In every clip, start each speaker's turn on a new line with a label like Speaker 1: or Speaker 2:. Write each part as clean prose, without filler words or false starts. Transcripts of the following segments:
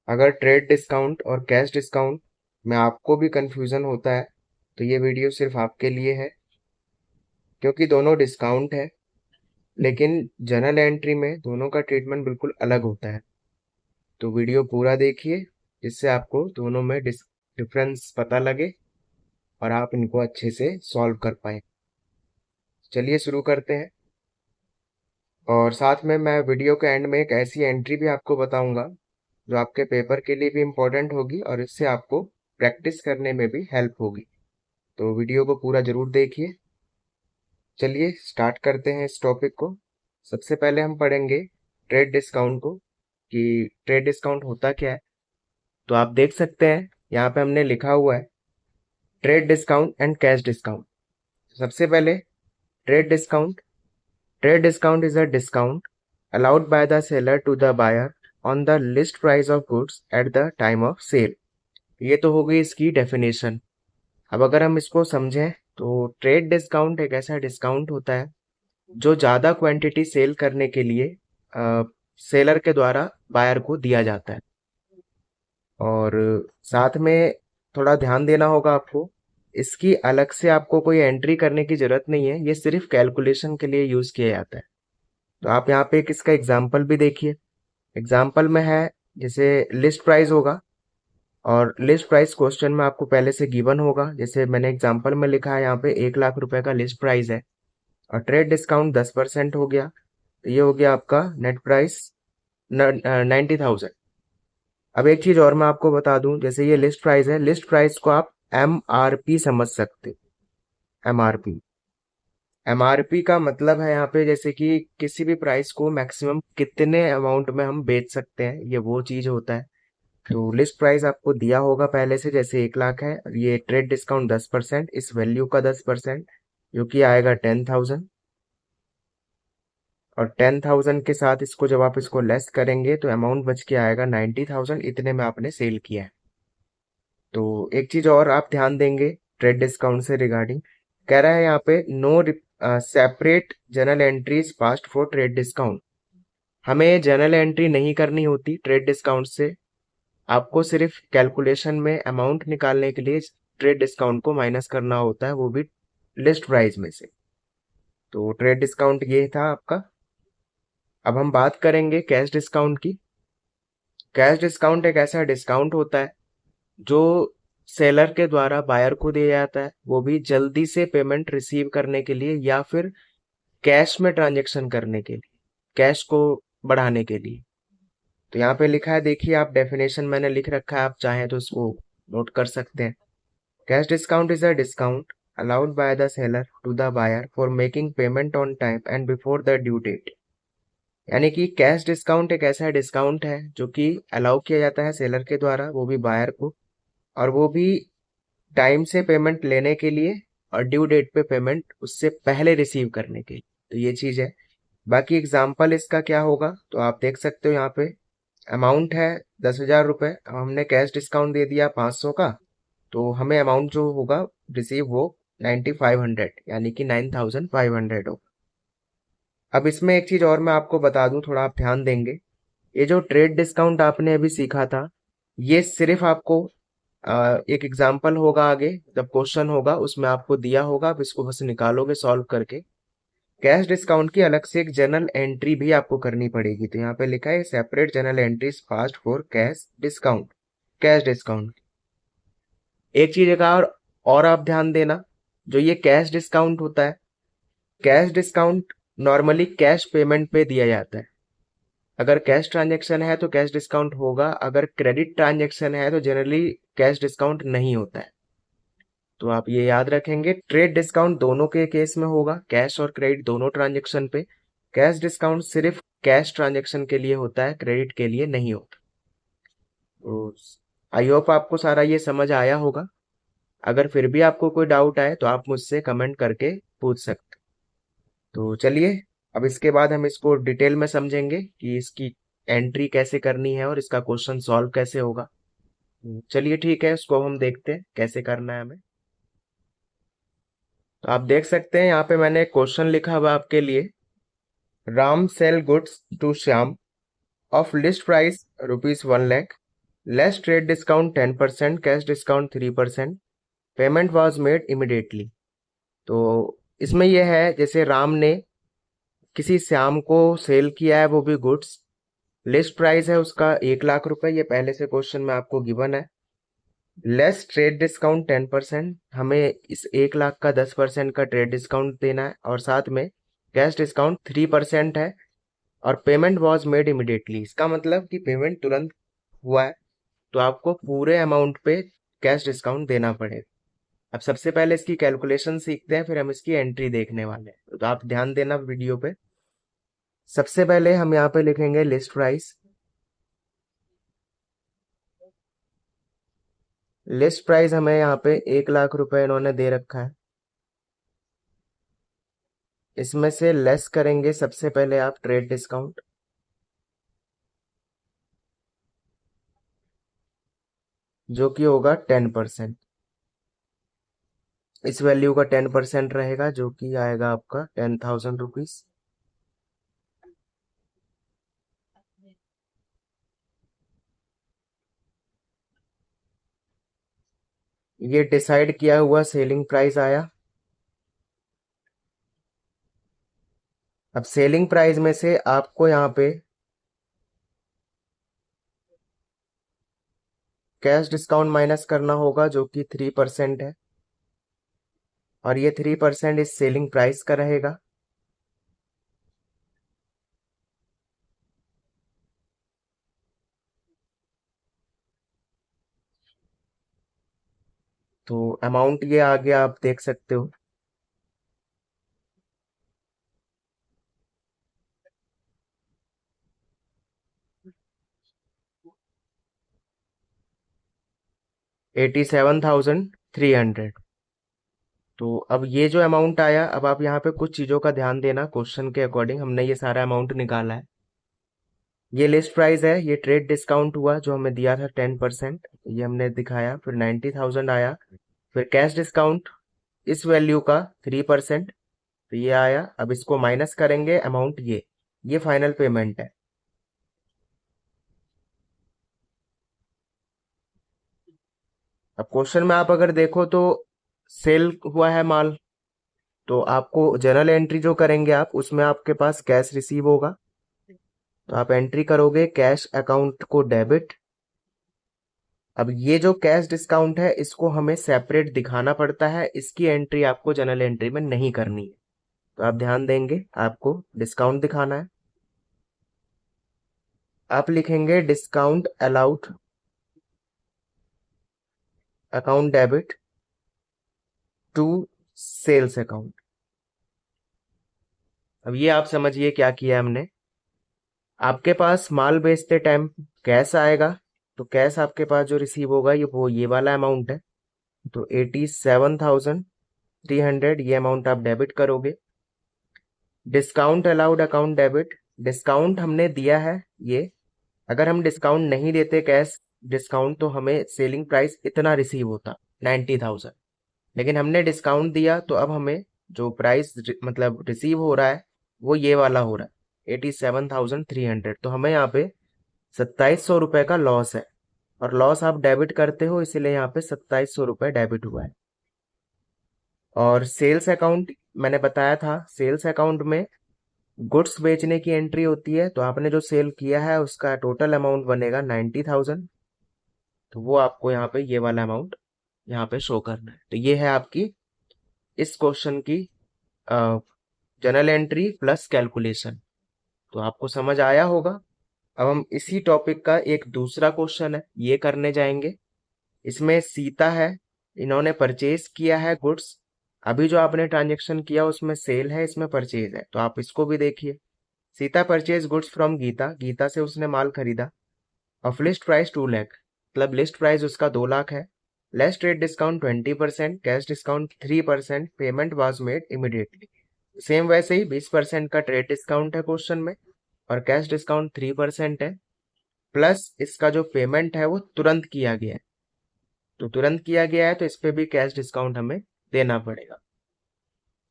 Speaker 1: अगर trade discount और cash discount में आपको भी कंफ्यूजन होता है तो ये वीडियो सिर्फ आपके लिए है, क्योंकि दोनों डिस्काउंट है, लेकिन जर्नल एंट्री में दोनों का ट्रीटमेंट बिल्कुल अलग होता है। तो वीडियो पूरा देखिए, जिससे आपको दोनों में डिफरेंस पता लगे और आप इनको अच्छे से सॉल्व कर पाए। चलिए शुरू करते हैं। और साथ में मैं वीडियो के एंड में एक ऐसी एंट्री भी आपको बताऊंगा जो आपके पेपर के लिए भी इम्पोर्टेंट होगी और इससे आपको प्रैक्टिस करने में भी हेल्प होगी। तो वीडियो को पूरा जरूर देखिए। चलिए स्टार्ट करते हैं इस टॉपिक को। सबसे पहले हम पढ़ेंगे ट्रेड डिस्काउंट को, कि ट्रेड डिस्काउंट होता क्या है। तो आप देख सकते हैं यहाँ पे हमने लिखा हुआ है trade discount and cash discount. सबसे पहले trade discount. Trade discount is a discount allowed by the seller to the buyer on the list price of goods at the time of sale। ये तो हो गई इसकी डेफिनेशन। अब अगर हम इसको समझें तो ट्रेड डिस्काउंट एक ऐसा डिस्काउंट होता है जो ज़्यादा क्वांटिटी सेल करने के लिए सेलर के द्वारा बायर को दिया जाता है। और साथ में थोड़ा ध्यान देना होगा आपको, इसकी अलग से आपको कोई एंट्री करने की ज़रूरत नहीं है, ये सिर्फ कैलकुलेशन के लिए यूज़ किया जाता है। तो आप यहाँ पे एक इसका एग्जाम्पल भी देखिए। एग्जाम्पल में है जैसे लिस्ट प्राइस होगा, और लिस्ट प्राइस क्वेश्चन में आपको पहले से गिवन होगा। जैसे मैंने एग्जाम्पल में लिखा है यहाँ पे 1 लाख रुपए का लिस्ट प्राइस है और ट्रेड डिस्काउंट 10% हो गया, तो ये हो गया आपका नेट प्राइस 90,000। अब एक चीज और मैं आपको बता दूं, जैसे ये लिस्ट प्राइस है, लिस्ट प्राइस को आप MRP समझ सकते। MRP, एमआरपी का मतलब है यहाँ पे जैसे कि किसी भी प्राइस को मैक्सिमम कितने अमाउंट में हम बेच सकते हैं, ये वो चीज होता है। तो लिस्ट प्राइस आपको दिया होगा पहले से, जैसे 1 लाख है, और ये ट्रेड डिस्काउंट 10%, इस वैल्यू का 10% जो कि आएगा 10,000। और 10,000 के साथ इसको जब आप इसको लेस करेंगे तो अमाउंट बच के आएगा 90,000। इतने में आपने सेल किया है। तो एक चीज और आप ध्यान देंगे ट्रेड डिस्काउंट से रिगार्डिंग, कह रहा है यहाँ पे no separate journal entries passed for trade discount. हमें जर्नल एंट्री नहीं करनी होती ट्रेड डिस्काउंट से, आपको सिर्फ कैलकुलेशन में अमाउंट निकालने के लिए ट्रेड डिस्काउंट को माइनस करना होता है, वो भी लिस्ट प्राइस में से। तो ट्रेड डिस्काउंट ये था आपका। अब हम बात करेंगे कैश डिस्काउंट की। कैश डिस्काउंट एक ऐसा डिस्काउंट होता है जो सेलर के द्वारा बायर को दिया जाता है, वो भी जल्दी से पेमेंट रिसीव करने के लिए या फिर कैश में ट्रांजेक्शन करने के लिए, कैश को बढ़ाने के लिए। तो यहाँ पे लिखा है, देखिए आप, डेफिनेशन मैंने लिख रखा है, आप चाहें तो इसको नोट कर सकते हैं। Cash discount is a discount allowed by the seller to the buyer for making payment on time and before the due date। यानी कि कैश डिस्काउंट एक ऐसा डिस्काउंट है जो कि अलाउ किया जाता है सेलर के द्वारा, वो भी बायर को, और वो भी टाइम से पेमेंट लेने के लिए और ड्यू डेट पे पेमेंट उससे पहले रिसीव करने के लिए। तो ये चीज है। बाकी एग्जाम्पल इसका क्या होगा तो आप देख सकते हो, यहाँ पे अमाउंट है 10,000 रुपए, हमने कैश डिस्काउंट दे दिया 500 का, तो हमें अमाउंट जो होगा रिसीव वो 9,500 यानी कि 9,500 हो। अब इसमें एक चीज और मैं आपको बता दूं, थोड़ा आप ध्यान देंगे। ये जो ट्रेड डिस्काउंट आपने अभी सीखा था, ये सिर्फ आपको एक एग्जाम्पल होगा आगे, जब क्वेश्चन होगा उसमें आपको दिया होगा, आप इसको बस निकालोगे सॉल्व करके। कैश डिस्काउंट की अलग से एक जर्नल एंट्री भी आपको करनी पड़ेगी। तो यहाँ पे लिखा है separate journal entries fast for cash discount, cash discount. एक चीज का और आप ध्यान देना, जो ये कैश डिस्काउंट होता है, cash discount normally cash payment पे दिया जाता है। अगर कैश ट्रांजैक्शन है तो कैश डिस्काउंट होगा, अगर क्रेडिट ट्रांजैक्शन है तो जनरली कैश डिस्काउंट नहीं होता है। तो आप ये याद रखेंगे, ट्रेड डिस्काउंट दोनों के केस में होगा, कैश और क्रेडिट दोनों ट्रांजैक्शन पे। कैश डिस्काउंट सिर्फ कैश ट्रांजैक्शन के लिए होता है, क्रेडिट के लिए नहीं होता। तो आई होप आपको सारा ये समझ आया होगा। अगर फिर भी आपको कोई डाउट आए तो आप मुझसे कमेंट करके पूछ सकते। तो चलिए, अब इसके बाद हम इसको डिटेल में समझेंगे कि इसकी एंट्री कैसे करनी है और इसका क्वेश्चन सॉल्व कैसे होगा। चलिए ठीक है, उसको हम देखते हैं कैसे करना है हमें। तो आप देख सकते हैं यहाँ पे मैंने एक क्वेश्चन लिखा हुआ आपके लिए। Ram sell goods to Shyam of list price ₹1 lakh less trade discount 10%, cash discount 3%, payment was made immediately. तो इसमें यह है, जैसे राम ने किसी श्याम को सेल किया है, वो भी गुड्स, लिस्ट प्राइस है उसका 1 लाख रुपए, ये पहले से क्वेश्चन में आपको गिवन है। लेस ट्रेड डिस्काउंट 10%, हमें इस 1 लाख का 10% का ट्रेड डिस्काउंट देना है, और साथ में कैश डिस्काउंट 3% है, और पेमेंट वॉज मेड इमिडिएटली, इसका मतलब कि पेमेंट तुरंत हुआ है, तो आपको पूरे अमाउंट पे कैश डिस्काउंट देना पड़ेगा। अब सबसे पहले इसकी कैलकुलेशन सीखते हैं, फिर हम इसकी एंट्री देखने वाले हैं, तो आप ध्यान देना वीडियो पे। सबसे पहले हम यहाँ पे लिखेंगे लिस्ट प्राइस। लिस्ट प्राइस हमें यहाँ पे 1 लाख रुपए इन्होंने दे रखा है। इसमें से लेस करेंगे सबसे पहले आप ट्रेड डिस्काउंट, जो कि होगा 10%। इस वैल्यू का 10% रहेगा, जो कि आएगा आपका 10,000 रुपीज। ये डिसाइड किया हुआ सेलिंग प्राइस आया। अब सेलिंग प्राइस में से आपको यहाँ पे कैश डिस्काउंट माइनस करना होगा, जो कि 3% है, और ये 3% इस सेलिंग प्राइस का रहेगा। तो अमाउंट ये आगे आप देख सकते हो। $87,300। तो अब ये जो अमाउंट आया, अब आप यहाँ पे कुछ चीजों का ध्यान देना, क्वेश्चन के अकॉर्डिंग हमने ये सारा अमाउंट निकाला है। ये लिस्ट प्राइस है, ये ट्रेड डिस्काउंट हुआ जो हमें दिया था 10%, ये हमने दिखाया, फिर 90,000 आया, फिर कैश डिस्काउंट इस वैल्यू का 3%, तो ये आया। अब इसको माइनस करेंगे अमाउंट, ये फाइनल पेमेंट है। अब क्वेश्चन में आप अगर देखो तो सेल हुआ है माल, तो आपको जर्नल एंट्री जो करेंगे आप, उसमें आपके पास कैश रिसीव होगा, तो आप एंट्री करोगे कैश अकाउंट को डेबिट। अब ये जो कैश डिस्काउंट है, इसको हमें सेपरेट दिखाना पड़ता है, इसकी एंट्री आपको जर्नल एंट्री में नहीं करनी है, तो आप ध्यान देंगे, आपको डिस्काउंट दिखाना है। आप लिखेंगे discount allowed account debit to sales account. अब ये आप समझिए क्या किया हमने। आपके पास माल बेचते टाइम कैश आएगा, तो कैश आपके पास जो रिसीव होगा, ये वाला अमाउंट है, तो 87,300 ये अमाउंट आप डेबिट करोगे। Discount allowed account debit, discount हमने दिया है ये, अगर हम डिस्काउंट नहीं देते कैश डिस्काउंट, तो हमें सेलिंग प्राइस इतना रिसीव होता 90,000, लेकिन हमने डिस्काउंट दिया, तो अब हमें जो प्राइस मतलब रिसीव हो रहा है, वो ये वाला हो रहा है 87,300, तो हमें यहाँ पे 2,700 रुपए का लॉस है, और लॉस आप डेबिट करते हो, इसीलिए यहाँ पे 2,700 रुपए डेबिट हुआ है। और सेल्स अकाउंट मैंने बताया था, सेल्स अकाउंट में गुड्स बेचने की एंट्री होती है, तो आपने जो सेल किया है उसका टोटल अमाउंट बनेगा 90,000, तो वो आपको यहाँ पे ये वाला अमाउंट यहाँ पे शो करना है। तो ये है आपकी इस क्वेश्चन की जनरल एंट्री प्लस कैलकुलेशन। तो आपको समझ आया होगा। अब हम इसी टॉपिक का एक दूसरा क्वेश्चन है ये करने जाएंगे। इसमें सीता है, इन्होंने परचेज किया है गुड्स, अभी जो आपने ट्रांजेक्शन किया उसमें सेल है, इसमें परचेज है, तो आप इसको भी देखिए। Sita purchase goods from Gita, Gita से उसने माल खरीदा, ऑफ लिस्ट प्राइस 2 लाख, मतलब लिस्ट प्राइस उसका 2 लाख है। Less trade discount 20%, cash discount 3%, payment was made immediately. Same वैसे ही 20% का ट्रेड डिस्काउंट है क्वेश्चन में, और कैश डिस्काउंट 3% है, प्लस इसका जो पेमेंट है वो तुरंत किया गया है, तो तुरंत किया गया है, तो इस पे भी कैश डिस्काउंट हमें देना पड़ेगा।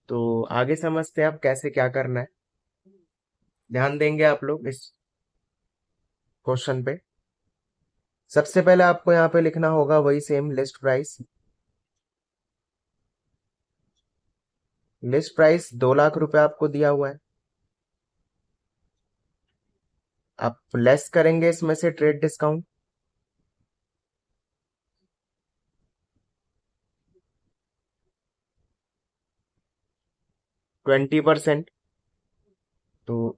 Speaker 1: तो आगे समझते हैं आप कैसे क्या करना है, ध्यान देंगे आप लोग इस क्वेश्चन पे। सबसे पहले आपको यहाँ पे लिखना होगा वही same list price. List price 2 lakh रुपए आपको दिया हुआ है। आप लेस करेंगे इसमें से ट्रेड डिस्काउंट। 20%। तो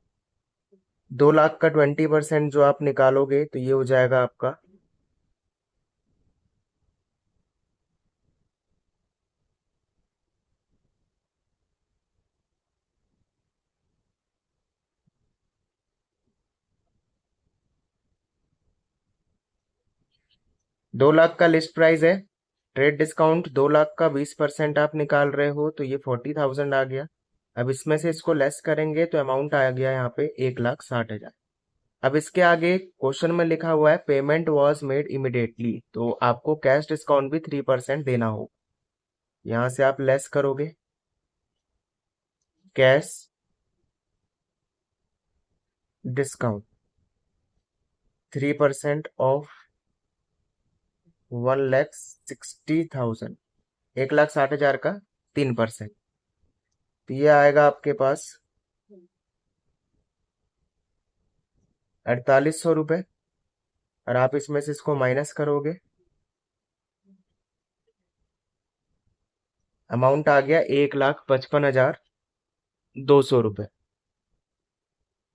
Speaker 1: 2 लाख का 20% जो आप निकालोगे तो ये हो जाएगा आपका 2 लाख का लिस्ट प्राइस है। ट्रेड डिस्काउंट 2 लाख का 20% आप निकाल रहे हो तो ये 40,000 आ गया। अब इसमें से इसको लेस करेंगे तो अमाउंट आ गया यहाँ पे 1,60,000। अब इसके आगे क्वेश्चन में लिखा हुआ है पेमेंट वॉज मेड इमिडिएटली, तो आपको कैश डिस्काउंट भी 3% देना हो। यहाँ से आप लेस करोगे कैश डिस्काउंट 3% ऑफ 1,60,000, 1,60,000 का 3%। तो ये आएगा आपके पास 4,800 रुपये। और आप इसमें से इसको माइनस करोगे, अमाउंट आ गया 1,55,200 रुपये।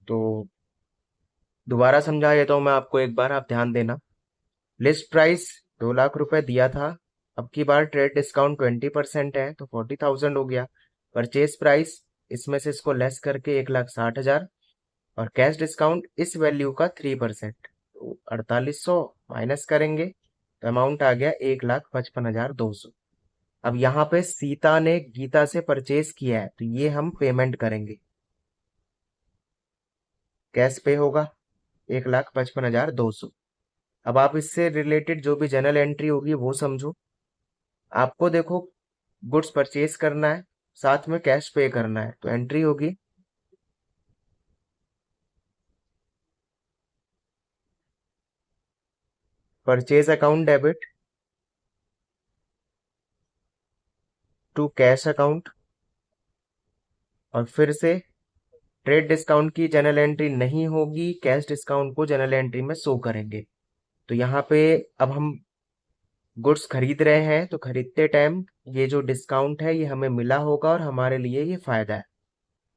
Speaker 1: तो दोबारा समझा देता हूँ मैं आपको एक बार, आप ध्यान देना। लिस्ट प्राइस 2 लाख रुपए दिया था, अब की बार ट्रेड डिस्काउंट 20% है तो 40,000 हो गया। परचेज प्राइस इसमें से इसको लेस करके 1,60,000 और कैश डिस्काउंट इस वैल्यू का 3%, तो 4,800 माइनस करेंगे तो अमाउंट आ गया 1,55,200। अब यहाँ पे सीता ने गीता से परचेज किया है तो ये हम पेमेंट करेंगे, कैश पे होगा 1,55,200। अब आप इससे रिलेटेड जो भी जनरल एंट्री होगी वो समझो। आपको देखो गुड्स परचेज करना है, साथ में कैश पे करना है, तो एंट्री होगी purchase account debit to cash account. और फिर से ट्रेड डिस्काउंट की जनरल एंट्री नहीं होगी, कैश डिस्काउंट को जनरल एंट्री में शो करेंगे। तो यहाँ पे अब हम गुड्स खरीद रहे हैं तो खरीदते टाइम ये जो डिस्काउंट है ये हमें मिला होगा और हमारे लिए ये फायदा है,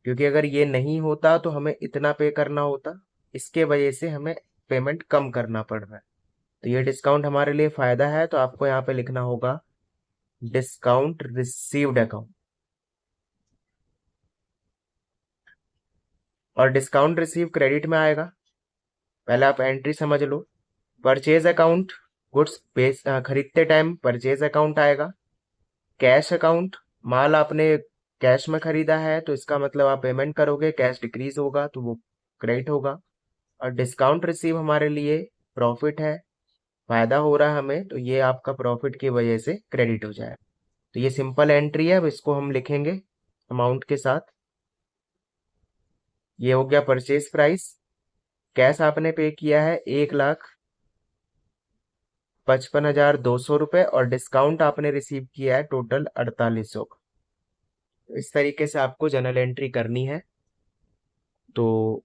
Speaker 1: क्योंकि अगर ये नहीं होता तो हमें इतना पे करना होता, इसके वजह से हमें पेमेंट कम करना पड़ रहा है। तो ये डिस्काउंट हमारे लिए फायदा है, तो आपको यहाँ पे लिखना होगा डिस्काउंट रिसीव्ड अकाउंट। और डिस्काउंट रिसीव क्रेडिट में आएगा। पहले आप एंट्री समझ लो। परचेज अकाउंट गुड्स बेच खरीदते टाइम परचेज अकाउंट आएगा। कैश अकाउंट माल आपने कैश में खरीदा है तो इसका मतलब आप पेमेंट करोगे, कैश डिक्रीज होगा तो वो क्रेडिट होगा। और डिस्काउंट रिसीव हमारे लिए प्रॉफिट है, फायदा हो रहा है हमें, तो ये आपका प्रॉफिट की वजह से क्रेडिट हो जाएगा। तो ये सिंपल एंट्री है, अब इसको हम लिखेंगे अमाउंट के साथ। ये हो गया परचेज प्राइस। कैश आपने पे किया है 1,55,200 रुपये और डिस्काउंट आपने रिसीव किया है टोटल 4,800 का। तो इस तरीके से आपको जनरल एंट्री करनी है। तो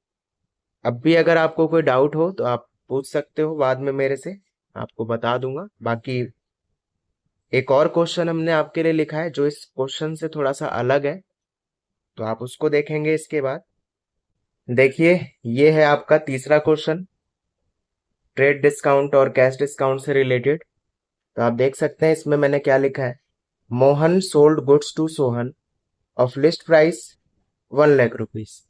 Speaker 1: अब भी अगर आपको कोई डाउट हो तो आप पूछ सकते हो बाद में मेरे से, आपको बता दूंगा। बाकी एक और क्वेश्चन हमने आपके लिए लिखा है जो इस क्वेश्चन से थोड़ा सा अलग है, तो आप उसको देखेंगे इसके बाद। देखिए, ये है आपका तीसरा क्वेश्चन, ट्रेड डिस्काउंट और कैश डिस्काउंट से रिलेटेड। तो आप देख सकते हैं इसमें मैंने क्या लिखा है। Mohan sold goods to Sohan of list price 1,00,000 rupees.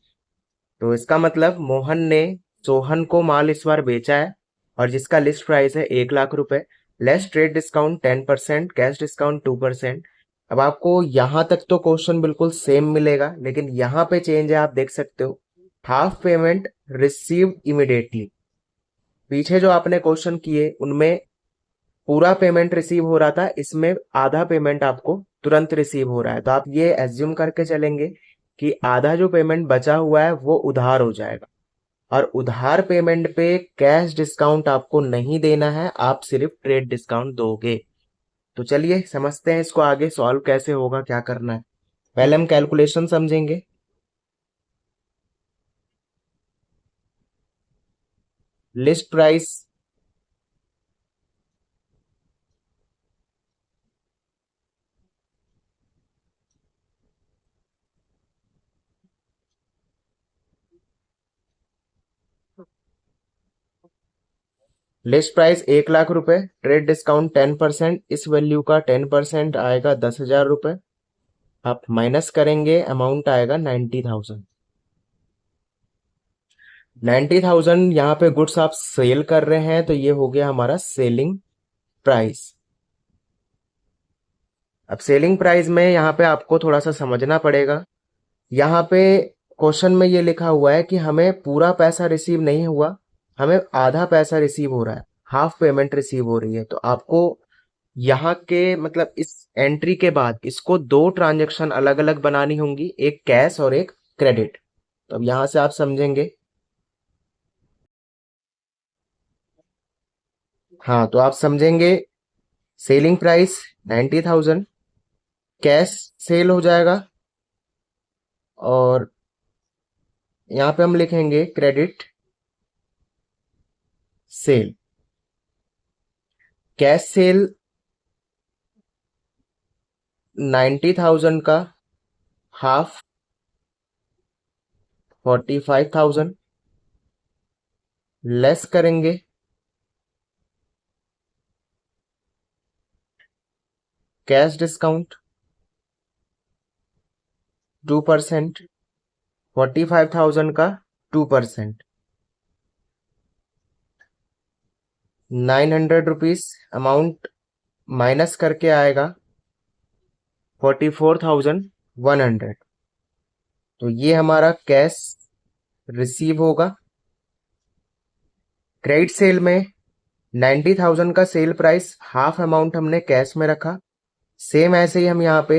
Speaker 1: तो इसका मतलब मोहन ने सोहन को माल इस बार बेचा है और जिसका लिस्ट प्राइस है 1,00,000 रुपए, less trade discount 10%, cash discount 2%। अब आपको यहां तक तो क्वेश्चन बिल्कुल सेम मिलेगा, लेकिन यहाँ पे चेंज है, आप देख सकते हो। Half payment received immediately. पीछे जो आपने क्वेश्चन किए उनमें पूरा पेमेंट रिसीव हो रहा था, इसमें आधा पेमेंट आपको तुरंत रिसीव हो रहा है। तो आप ये एज्यूम करके चलेंगे कि आधा जो पेमेंट बचा हुआ है वो उधार हो जाएगा। और उधार पेमेंट पे कैश डिस्काउंट आपको नहीं देना है, आप सिर्फ ट्रेड डिस्काउंट दोगे। तो चलिए समझते हैं इसको आगे सॉल्व कैसे होगा, क्या करना है। पहले हम कैलकुलेशन समझेंगे। List price list price 1 lakh रुपए, ट्रेड डिस्काउंट 10%, इस वैल्यू का 10% आएगा 10,000 रुपए। आप माइनस करेंगे, अमाउंट आएगा 90,000। 90,000 यहाँ पे गुड्स आप सेल कर रहे हैं, तो ये हो गया हमारा सेलिंग प्राइस। अब सेलिंग प्राइस में यहाँ पे आपको थोड़ा सा समझना पड़ेगा। यहाँ पे क्वेश्चन में ये लिखा हुआ है कि हमें पूरा पैसा रिसीव नहीं हुआ, हमें आधा पैसा रिसीव हो रहा है, हाफ पेमेंट रिसीव हो रही है। तो आपको यहाँ के मतलब इस एंट्री के बाद इसको दो ट्रांजेक्शन अलग अलग बनानी होंगी, एक कैश और एक क्रेडिट। तो अब यहाँ से आप समझेंगे। हाँ, तो आप समझेंगे सेलिंग प्राइस 90,000, कैश सेल हो जाएगा, और यहाँ पे हम लिखेंगे क्रेडिट सेल। कैश सेल 90,000 का हाफ 45,000 लेस करेंगे, कैश डिस्काउंट 2%, 45,000 का 2%, 900 रुपीज अमाउंट माइनस करके आएगा 44,100। तो ये हमारा कैश रिसीव होगा। क्रेडिट सेल में 90,000 का सेल प्राइस, हाफ अमाउंट हमने कैश में रखा। सेम ऐसे ही हम यहाँ पे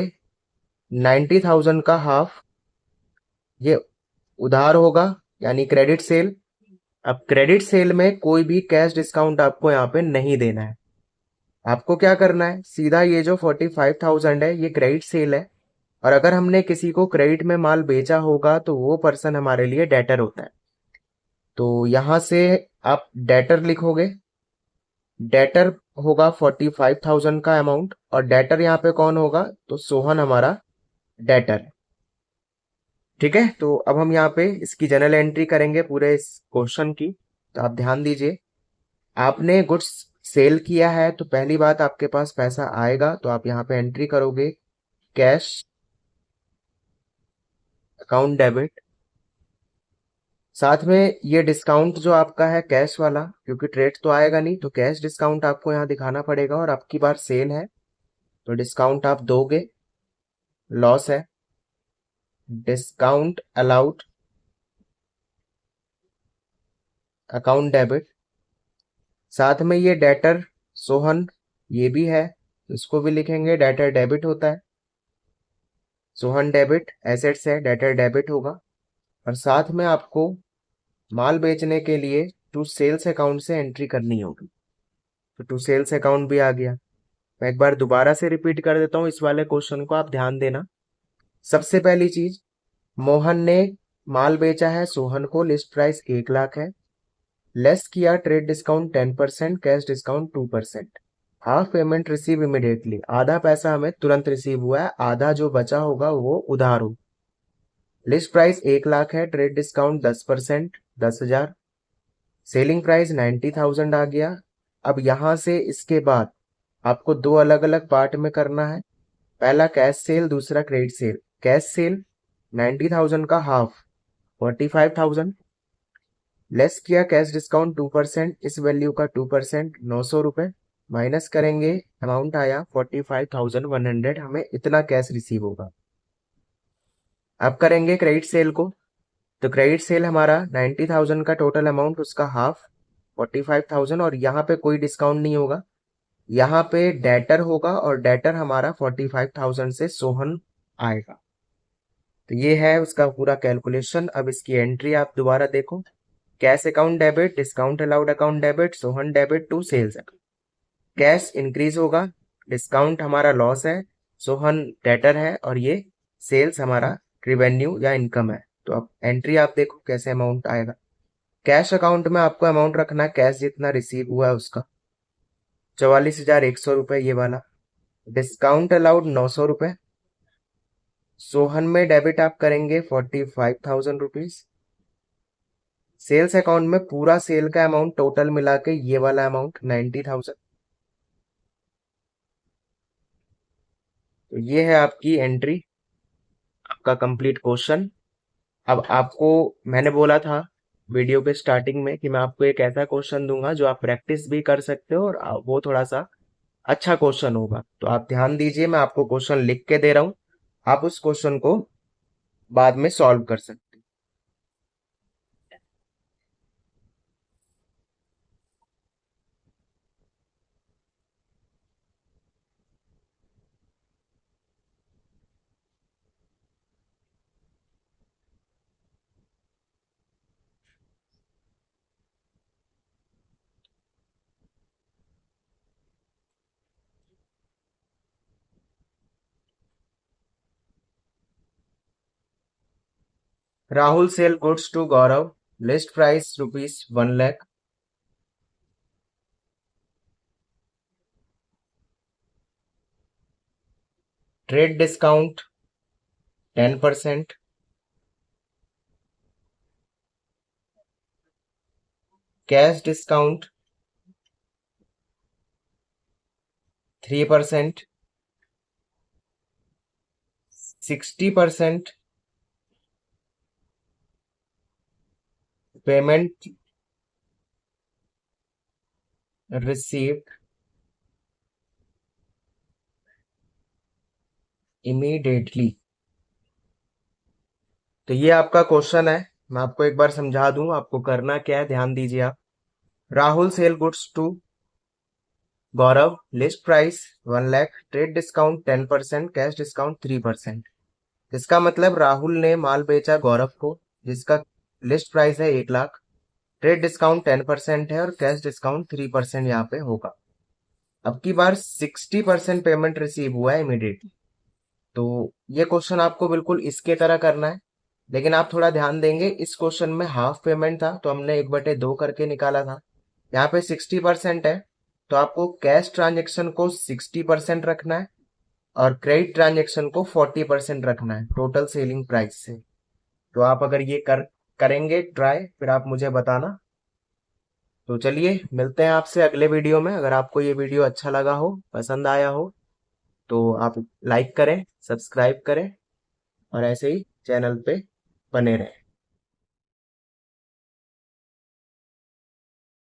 Speaker 1: 90,000 का हाफ ये उधार होगा, यानी क्रेडिट सेल। अब क्रेडिट सेल में कोई भी कैश डिस्काउंट आपको यहाँ पे नहीं देना है। आपको क्या करना है, सीधा ये जो 45,000 है ये क्रेडिट सेल है, और अगर हमने किसी को क्रेडिट में माल बेचा होगा तो वो पर्सन हमारे लिए डेटर होता है। तो यहां से आप डेटर लिखोगे, डेटर होगा 45,000 का अमाउंट, और डेटर यहाँ पे कौन होगा, तो सोहन हमारा डेटर है। ठीक है, तो अब हम यहाँ पे इसकी जनरल एंट्री करेंगे पूरे इस क्वेश्चन की। तो आप ध्यान दीजिए, आपने गुड्स सेल किया है तो पहली बात आपके पास पैसा आएगा, तो आप यहाँ पे एंट्री करोगे कैश अकाउंट डेबिट। साथ में ये डिस्काउंट जो आपका है कैश वाला, क्योंकि ट्रेड तो आएगा नहीं, तो कैश डिस्काउंट आपको यहाँ दिखाना पड़ेगा, और आपकी बार सेल है तो डिस्काउंट आप दोगे, लॉस है, डिस्काउंट अलाउड अकाउंट डेबिट। साथ में ये डेटर सोहन ये भी है, इसको भी लिखेंगे, डेटर डेबिट होता है, सोहन डेबिट एसेट्स है, डेटर डेबिट होगा। और साथ में आपको माल बेचने के लिए टू सेल्स अकाउंट से एंट्री करनी होगी, तो टू सेल्स अकाउंट भी आ गया। मैं एक बार दोबारा से रिपीट कर देता हूँ इस वाले क्वेश्चन को, आप ध्यान देना। सबसे पहली चीज, मोहन ने माल बेचा है सोहन को, लिस्ट प्राइस 1 लाख है, लेस किया trade discount 10%, cash discount 2%। Half payment receive immediately, आधा पैसा हमें तुरंत रिसीव हुआ है, आधा जो बचा होगा वो उधार हो। लिस्ट प्राइस 1 लाख है, ट्रेड डिस्काउंट 10%, 10,000, सेलिंग प्राइस 90,000 आ गया। अब यहां से इसके बाद आपको दो अलग अलग पार्ट में करना है, पहला कैश सेल, दूसरा क्रेडिट सेल। कैश सेल 90,000 का हाफ 45,000, लेस किया कैश डिस्काउंट 2%, इस वैल्यू का 2% 900 रुपए, माइनस करेंगे, अमाउंट आया 45,100, हमें इतना कैश रिसीव होगा। अब करेंगे क्रेडिट सेल को, तो क्रेडिट सेल हमारा 90,000 का टोटल अमाउंट, उसका हाफ 45,000, और यहाँ पे कोई डिस्काउंट नहीं होगा, यहाँ पे डेटर होगा, और डेटर हमारा 45,000 से सोहन आएगा। तो ये है उसका पूरा कैलकुलेशन। अब इसकी एंट्री आप दोबारा देखो, cash account debit, discount allowed account debit, Sohan debit to sales account. Cash increase होगा, डिस्काउंट हमारा लॉस है, सोहन डेटर है, और ये सेल्स हमारा रिवेन्यू या इनकम है। तो अब एंट्री आप देखो कैसे अमाउंट आएगा। कैश अकाउंट में आपको अमाउंट रखना है कैश जितना रिसीव हुआ है उसका, 44,100 रुपये ये वाला। डिस्काउंट अलाउड 900 रुपये। सोहन में डेबिट आप करेंगे 45,000 रुपीज। सेल्स अकाउंट में पूरा सेल का अमाउंट टोटल मिला के ये वाला अमाउंट 90,000। तो ये है आपकी एंट्री, आपका कंप्लीट क्वेश्चन। अब आपको मैंने बोला था वीडियो के स्टार्टिंग में कि मैं आपको एक ऐसा क्वेश्चन दूंगा जो आप प्रैक्टिस भी कर सकते हो और वो थोड़ा सा अच्छा क्वेश्चन होगा। तो आप ध्यान दीजिए, मैं आपको क्वेश्चन लिख के दे रहा हूं, आप उस क्वेश्चन को बाद में सॉल्व कर सकते हो। Rahul sell goods to Gaurav, list price ₹1,00,000। Trade discount 10%। Cash discount 3%। 60% payment received immediately. तो ये आपका क्वेश्चन है, मैं आपको एक बार समझा दूं आपको करना क्या है, ध्यान दीजिए आप। Rahul sell goods to Gaurav, list price 1,00,000, trade discount 10%, cash discount 3%। इसका मतलब राहुल ने माल बेचा गौरव को जिसका लिस्ट प्राइस है 1,00,000, ट्रेड डिस्काउंट 10% है और कैश डिस्काउंट 3% यहाँ पे होगा। अब की बार 60% पेमेंट रिसीव हुआ है इमीडिएटली। तो ये क्वेश्चन आपको बिल्कुल इसके तरह करना है, लेकिन आप थोड़ा ध्यान देंगे इस क्वेश्चन में हाफ पेमेंट था तो हमने 1/2 करके निकाला था। यहाँ पे 60% है तो आपको कैश ट्रांजेक्शन को 60% रखना है और क्रेडिट ट्रांजेक्शन को 40% रखना है टोटल सेलिंग प्राइस से। तो आप अगर ये करेंगे ट्राई, फिर आप मुझे बताना। तो चलिए मिलते हैं आपसे अगले वीडियो में। अगर आपको ये वीडियो अच्छा लगा हो, पसंद आया हो, तो आप लाइक करें, सब्सक्राइब करें और ऐसे ही चैनल पे बने रहें।